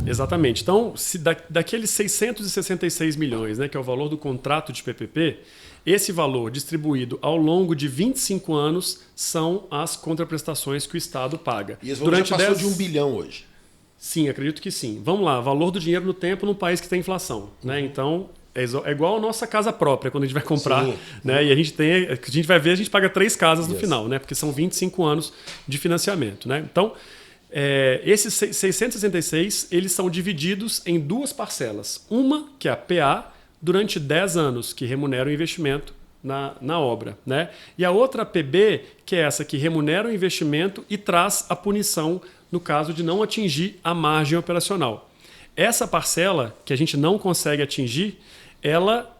Exatamente. Então, se daqueles 666 milhões, né, que é o valor do contrato de PPP, esse valor distribuído ao longo de 25 anos são as contraprestações que o Estado paga. E esse valor já passou de 1 bilhão hoje. Sim, acredito que sim. Vamos lá, valor do dinheiro no tempo num país que tem inflação. Né? Então, é igual a nossa casa própria, quando a gente vai comprar. Né? E a gente vai ver, a gente paga 3 casas no final, né? Porque são 25 anos de financiamento. Né? Então, esses 666, eles são divididos em 2 parcelas. Uma, que é a PA, durante 10 anos, que remunera o investimento na obra. Né? E a outra, a PB, que é essa que remunera o investimento e traz a punição no caso de não atingir a margem operacional. Essa parcela, que a gente não consegue atingir, ela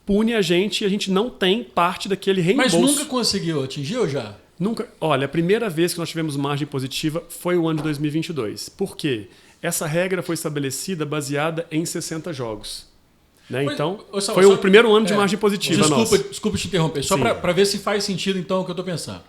pune a gente e a gente não tem parte daquele reembolso. Mas nunca conseguiu, atingiu já? Nunca. Olha, a primeira vez que nós tivemos margem positiva foi o ano de 2022. Por quê? Essa regra foi estabelecida baseada em 60 jogos. Né? Então, foi o primeiro ano de margem positiva. Desculpa te interromper, só para ver se faz sentido então o que eu estou pensando.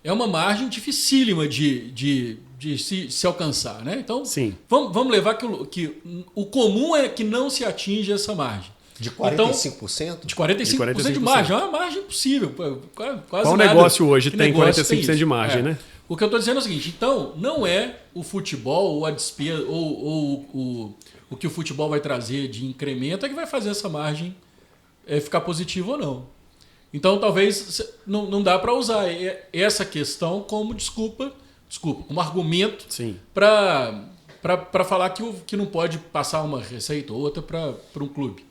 É uma margem dificílima de se alcançar, né? Então, sim. Vamos levar que o comum é que não se atinja essa margem. De 45%? Então, de 45% de margem. É uma margem possível. Quase qual nada. Negócio hoje tem negócio 45% de margem, né? O que eu estou dizendo é o seguinte, então, não é o futebol ou a despesa ou o que o futebol vai trazer de incremento é que vai fazer essa margem ficar positiva ou não. Então, talvez não dá para usar essa questão como desculpa, como argumento para falar que não pode passar uma receita ou outra para um clube.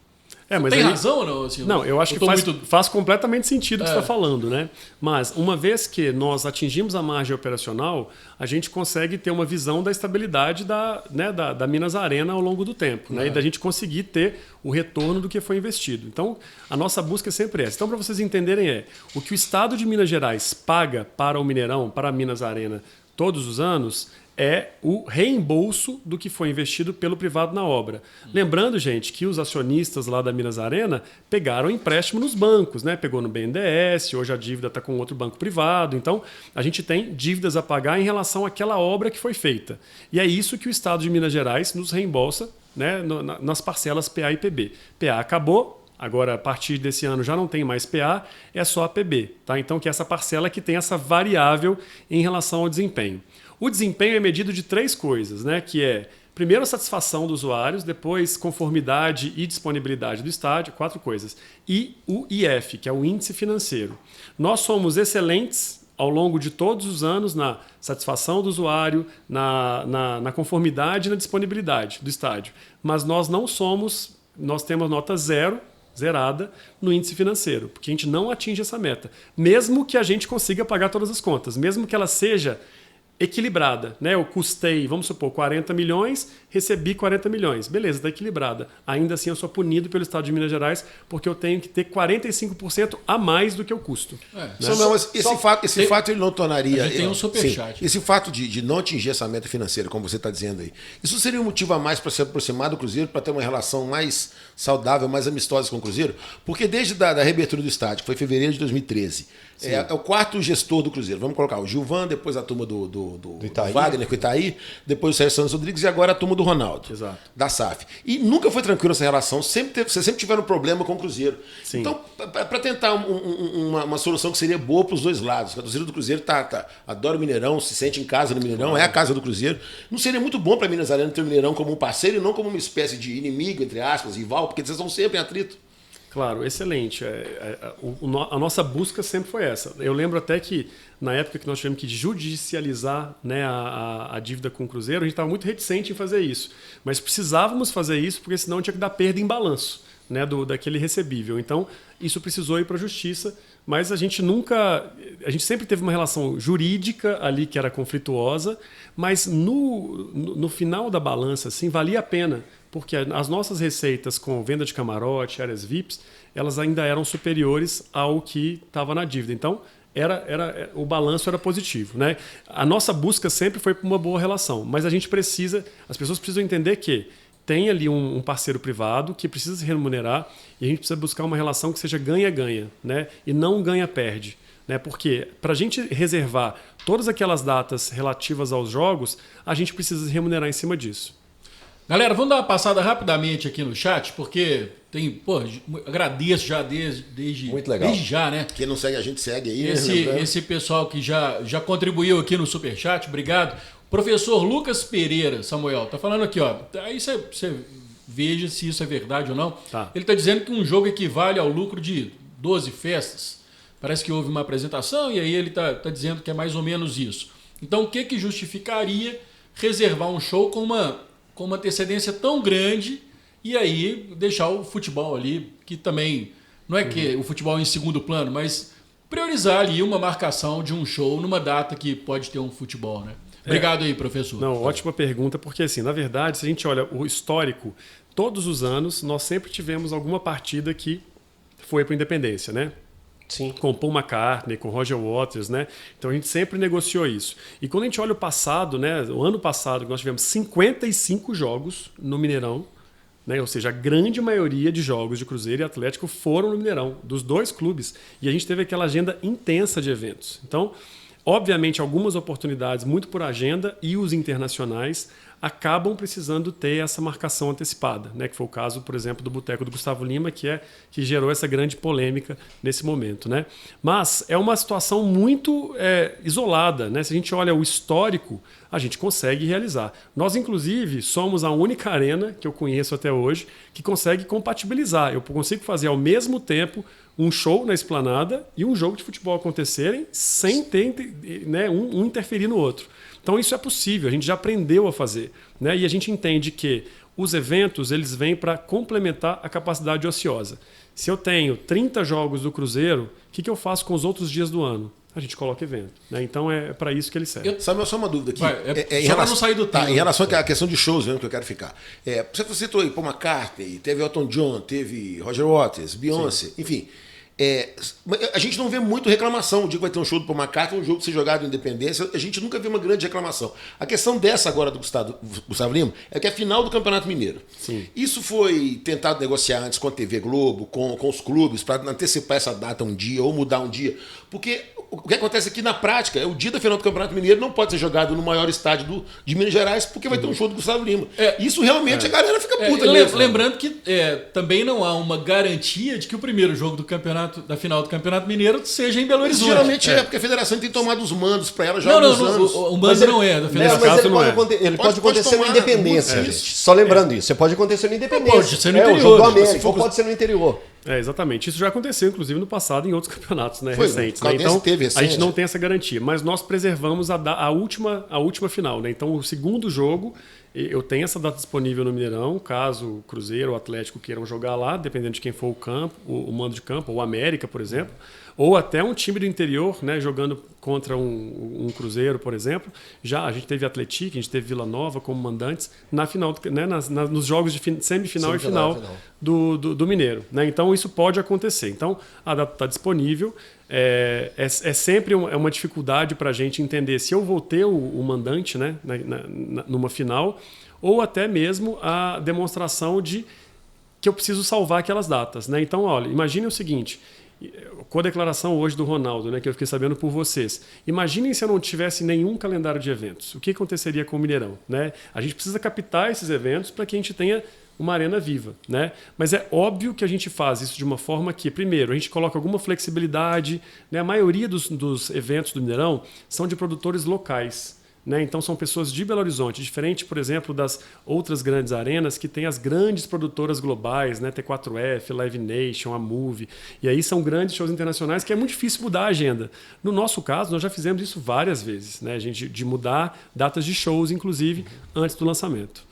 Mas tem razão ou não? Assim, não, eu acho que faz completamente sentido o que você está falando. Né? Mas, uma vez que nós atingimos a margem operacional, a gente consegue ter uma visão da estabilidade da Minas Arena ao longo do tempo. Né? E da gente conseguir ter o retorno do que foi investido. Então, a nossa busca é sempre essa. Então, para vocês entenderem, o que o Estado de Minas Gerais paga para o Mineirão, para a Minas Arena, todos os anos, é o reembolso do que foi investido pelo privado na obra. Lembrando, gente, que os acionistas lá da Minas Arena pegaram empréstimo nos bancos, né? Pegou no BNDES, hoje a dívida está com outro banco privado. Então, a gente tem dívidas a pagar em relação àquela obra que foi feita. E é isso que o Estado de Minas Gerais nos reembolsa, né? Nas parcelas PA e PB. PA acabou. Agora, a partir desse ano já não tem mais PA, é só a PB. Tá? Então, que é essa parcela que tem essa variável em relação ao desempenho. O desempenho é medido de 3 coisas, né? Que é, primeiro, a satisfação dos usuários, depois, conformidade e disponibilidade do estádio, 4 coisas. E o IF, que é o índice financeiro. Nós somos excelentes ao longo de todos os anos na satisfação do usuário, na conformidade e na disponibilidade do estádio. Mas nós temos nota zerada no índice financeiro, porque a gente não atinge essa meta. Mesmo que a gente consiga pagar todas as contas, mesmo que ela seja equilibrada, né? Eu custei, vamos supor, 40 milhões, recebi 40 milhões. Beleza, está equilibrada. Ainda assim, eu sou punido pelo Estado de Minas Gerais porque eu tenho que ter 45% a mais do que eu custo. Né? Esse fato ele não tornaria... Tem um superchat. Esse fato de não atingir essa meta financeira, como você está dizendo aí, isso seria um motivo a mais para se aproximar do Cruzeiro, para ter uma relação mais saudável, mais amistosa com o Cruzeiro? Porque desde a reabertura do estádio, que foi em fevereiro de 2013, é o 4º gestor do Cruzeiro. Vamos colocar o Gilvan, depois a turma do Wagner com o Itaí, depois o Sérgio Santos Rodrigues e agora a turma do Ronaldo, da SAF. E nunca foi tranquilo essa relação, vocês sempre tiveram problema com o Cruzeiro. Sim. Então, para tentar uma solução que seria boa para os dois lados, a torcida do Cruzeiro adora o Mineirão, se sente em casa no Mineirão, é a casa do Cruzeiro, não seria muito bom para Minas Arena ter o Mineirão como um parceiro e não como uma espécie de inimigo, entre aspas, rival, porque vocês estão sempre em atrito? Claro, excelente. A nossa busca sempre foi essa. Eu lembro até que, na época que nós tivemos que judicializar, né, a dívida com o Cruzeiro, a gente estava muito reticente em fazer isso. Mas precisávamos fazer isso, porque senão tinha que dar perda em balanço, né, daquele recebível. Então, isso precisou ir para a justiça, mas a gente sempre teve uma relação jurídica ali que era conflituosa, mas no final da balança, assim, valia a pena, porque as nossas receitas com venda de camarote, áreas VIPs, elas ainda eram superiores ao que estava na dívida. Então, o balanço era positivo. Né? A nossa busca sempre foi por uma boa relação, mas as pessoas precisam entender que tem ali um parceiro privado que precisa se remunerar e a gente precisa buscar uma relação que seja ganha-ganha, né? E não ganha-perde. Né? Porque para a gente reservar todas aquelas datas relativas aos jogos, a gente precisa se remunerar em cima disso. Galera, vamos dar uma passada rapidamente aqui no chat, porque tem, pô, agradeço já desde Muito legal. Desde já, né? Quem não segue a gente segue aí. Esse pessoal que já contribuiu aqui no Superchat, obrigado. Professor Lucas Pereira, Samuel, tá falando aqui, ó. Aí você veja se isso é verdade ou não. Tá. Ele tá dizendo que um jogo equivale ao lucro de 12 festas. Parece que houve uma apresentação e aí ele tá dizendo que é mais ou menos isso. Então, o que justificaria reservar um show com uma antecedência tão grande e aí deixar o futebol ali, que também não é que o futebol é em segundo plano, mas priorizar ali uma marcação de um show numa data que pode ter um futebol, né? Obrigado aí, professor. Não, ótima pergunta, porque assim, na verdade, se a gente olha o histórico, todos os anos nós sempre tivemos alguma partida que foi para Independência, né? Sim. Com Paul McCartney, com Roger Waters, né? Então a gente sempre negociou isso. E quando a gente olha o passado, né? O ano passado nós tivemos 55 jogos no Mineirão, né? Ou seja, a grande maioria de jogos de Cruzeiro e Atlético foram no Mineirão, dos dois clubes. E a gente teve aquela agenda intensa de eventos. Então, obviamente, algumas oportunidades muito por agenda e os internacionais acabam precisando ter essa marcação antecipada, né? Que foi o caso, por exemplo, do Boteco do Gustavo Lima, que gerou essa grande polêmica nesse momento, né? Mas é uma situação muito isolada, né? Se a gente olha o histórico, a gente consegue realizar. Nós, inclusive, somos a única arena que eu conheço até hoje que consegue compatibilizar. Eu consigo fazer ao mesmo tempo um show na Esplanada e um jogo de futebol acontecerem sem ter, né, um interferir no outro. Então isso é possível, a gente já aprendeu a fazer, né? E a gente entende que os eventos eles vêm para complementar a capacidade ociosa. Se eu tenho 30 jogos do Cruzeiro, o que eu faço com os outros dias do ano? A gente coloca evento, né? Então é para isso que ele serve. Sabe, só uma dúvida aqui. Só para não sair do tema. Em relação à questão de shows mesmo que eu quero ficar. Você citou aí Paul McCartney, teve Elton John, teve Roger Waters, Beyoncé, enfim. A gente não vê muito reclamação. O dia que vai ter um show do Paul McCartney, um jogo que ser jogado em Independência, a gente nunca vê uma grande reclamação. A questão dessa agora do Gustavo Lima é que é a final do Campeonato Mineiro. Sim. Isso foi tentado negociar antes com a TV Globo, com os clubes, para antecipar essa data um dia ou mudar um dia. Porque o que acontece aqui na prática é o dia da final do Campeonato Mineiro não pode ser jogado no maior estádio de Minas Gerais porque vai ter um show do Gustavo Lima. Isso realmente a galera fica puta mesmo. Lembrando que também não há uma garantia de que o primeiro jogo da final do Campeonato Mineiro seja em Belo Horizonte. Geralmente porque a federação tem tomado os mandos para ela já há alguns anos. O mando não é da federação. Mas ele pode acontecer na Independência. Só lembrando isso, você pode acontecer na Independência. Pode ser no interior. O jogo do América, ou pode ser no interior. Exatamente. Isso já aconteceu, inclusive, no passado em outros campeonatos, né, Foi, recentes. Né? Então, a gente não tem essa garantia. Mas nós preservamos a última final. Né? Então, o segundo jogo, eu tenho essa data disponível no Mineirão, caso o Cruzeiro ou o Atlético queiram jogar lá, dependendo de quem for o campo, o mando de campo, ou o América, por exemplo. Ou até um time do interior, né, jogando contra um Cruzeiro, por exemplo. Já a gente teve Atlético, a gente teve Vila Nova como mandantes na final, né, nos jogos de semifinal e final do Mineiro. Né? Então isso pode acontecer. Então a data está disponível. É sempre uma dificuldade para a gente entender se eu vou ter o mandante, né, numa final, ou até mesmo a demonstração de que eu preciso salvar aquelas datas. Né? Então, olha, imagine o seguinte. Com a declaração hoje do Ronaldo, né, que eu fiquei sabendo por vocês. Imaginem se eu não tivesse nenhum calendário de eventos. O que aconteceria com o Mineirão? Né? A gente precisa captar esses eventos para que a gente tenha uma arena viva. Né? Mas é óbvio que a gente faz isso de uma forma que, primeiro, a gente coloca alguma flexibilidade. Né? A maioria dos eventos do Mineirão são de produtores locais. Né? Então são pessoas de Belo Horizonte, diferente, por exemplo, das outras grandes arenas que tem as grandes produtoras globais, né? T4F, Live Nation, a Move, e aí são grandes shows internacionais que é muito difícil mudar a agenda. No nosso caso, nós já fizemos isso várias vezes, né? A gente de mudar datas de shows, inclusive, antes do lançamento.